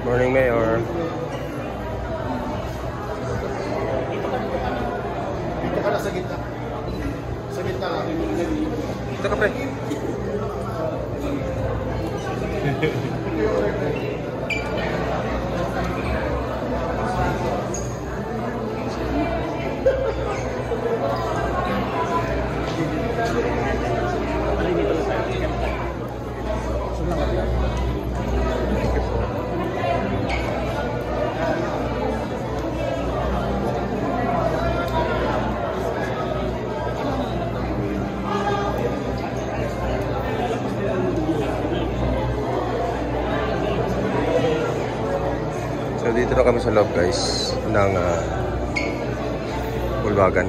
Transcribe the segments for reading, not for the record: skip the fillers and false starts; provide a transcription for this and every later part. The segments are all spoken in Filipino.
Morning, Mayor. Dito ka na sa gitna. Sa gitna lang. Dito ka, pre. So dito na kami sa loob guys ng Bulwagan.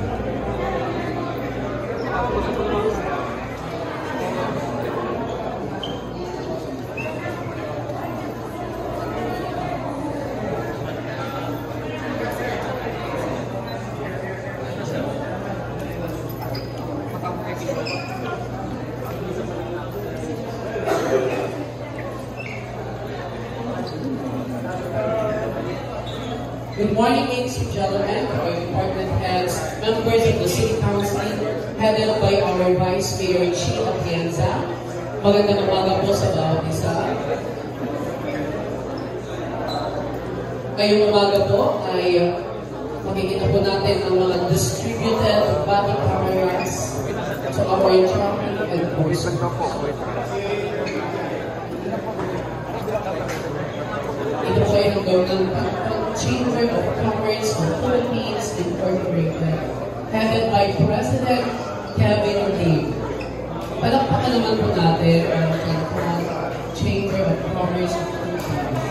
Good morning, ladies and gentlemen, our department heads, members of the City Council, headed by our Vice Mayor Chi Atienza. Magandang umaga po sa bawat isa. Ngayong umaga po ay makikita po natin ang mga distributed body cameras to our traffic enforcement. Ito po ay ang gawin ng Chamber of Commerce of Philippines Incorporated, headed by President Kevin Lee. Palakpakan naman po natin ang Chamber of Commerce of Philippines.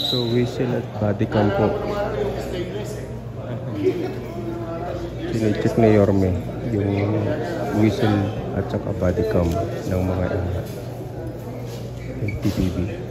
So whistle at body cam po. Sine-check ni Yorme yung whistle at saka body cam ng mga NTPB.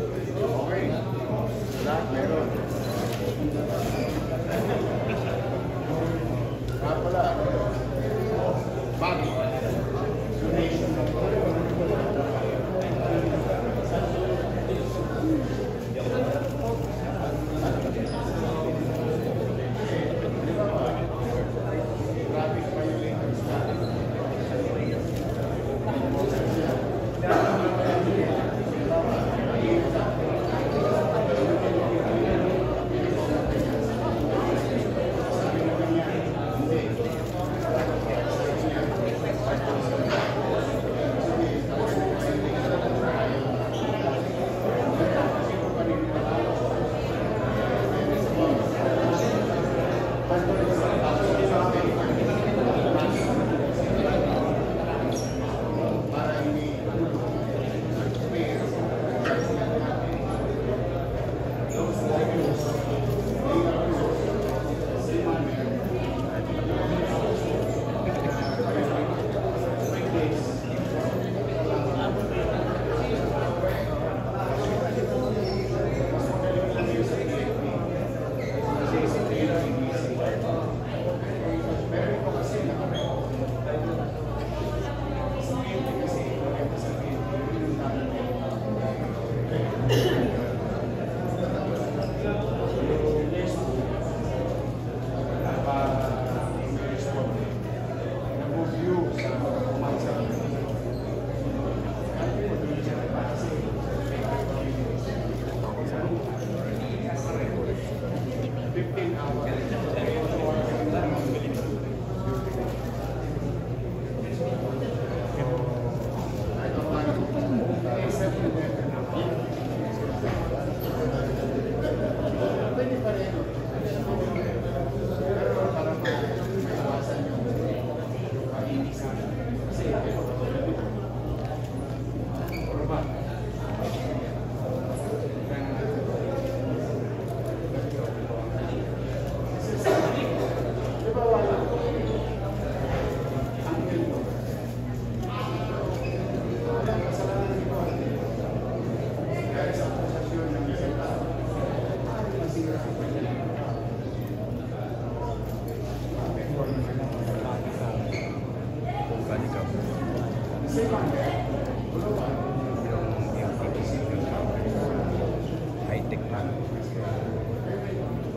High-tech na.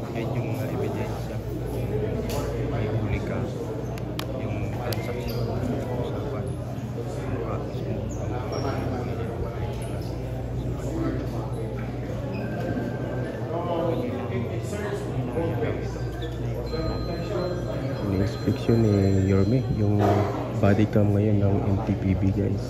Kahit yung ebidensya, may huli ka, yung transaction sa ban, in-inspection ni Yorme yung body cam ngayon ng MTPB, guys.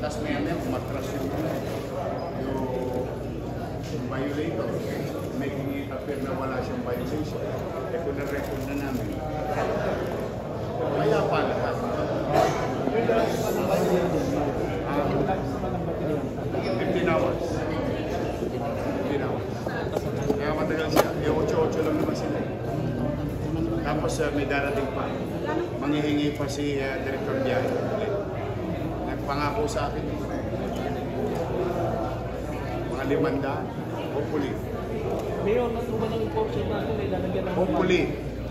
Tapos may umatras yung violator, making it appear na wala siyang violation. Eh kung na-record na namin, kaya pa lahat. 15 hours. 15 hours. Kaya matagal siya. Eh, 8-8 lang naman sila. Tapos may darating pa. Manghihingi pa si Director Biyahe. Pangako sa akin mga 500, hopefully. Mayor, natuwa ng corruption natin ay lalagyan ng Hopefully,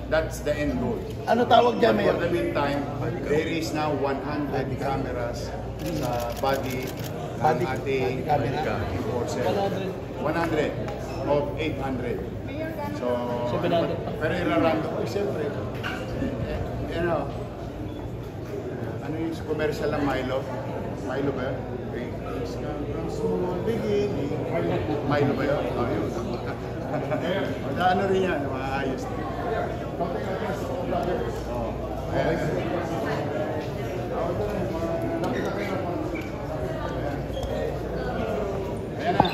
that's the end goal. Ano tawag dyan, But Mayor? for the meantime, there is now 100 cameras sa body ng ating enforcer. 100 of 800. So, 700 pa. pero irarando ko, siyempre. You know, ano yung commercial ng Milo? Milo ba yun? Milo ba yun? Oh, yun. Ano rin yan, maayos. Oh, ayan. Ayan na.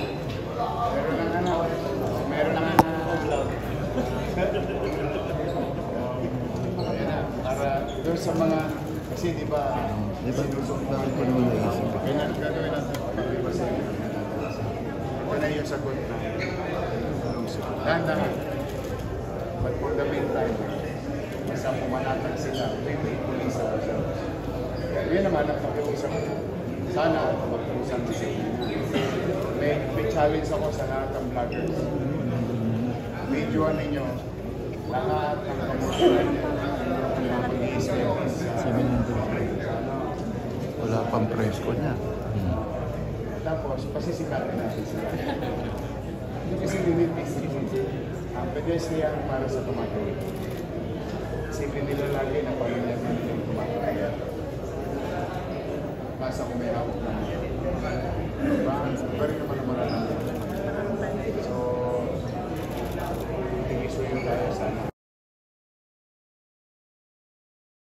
Meron na nga vlog. Ayan na. Para doon sa mga, kasi di ba, sinusok namin kung ano naisip. Kaya gagawin natin. Ito na yung sagot na. Dahan-dahan. But for the meantime, basta pumanatag sila, may police ourselves. Ngayon naman, napakiusap ko. Sana mag-usap sila. May challenge ako sa lahat ng vloggers. Videoan ninyo lahat ng kamustuhan na mag-iisip sa Wala pang presko niya. tapos, pasisikatin natin sila. Hindi kasi limiting. Ang pedestrian para sa tumatawid. Isipin nila lagi na pamilya nila yung tumatawid. Basta kung may hawak na Diba? Iba rin naman ang maranasan. So,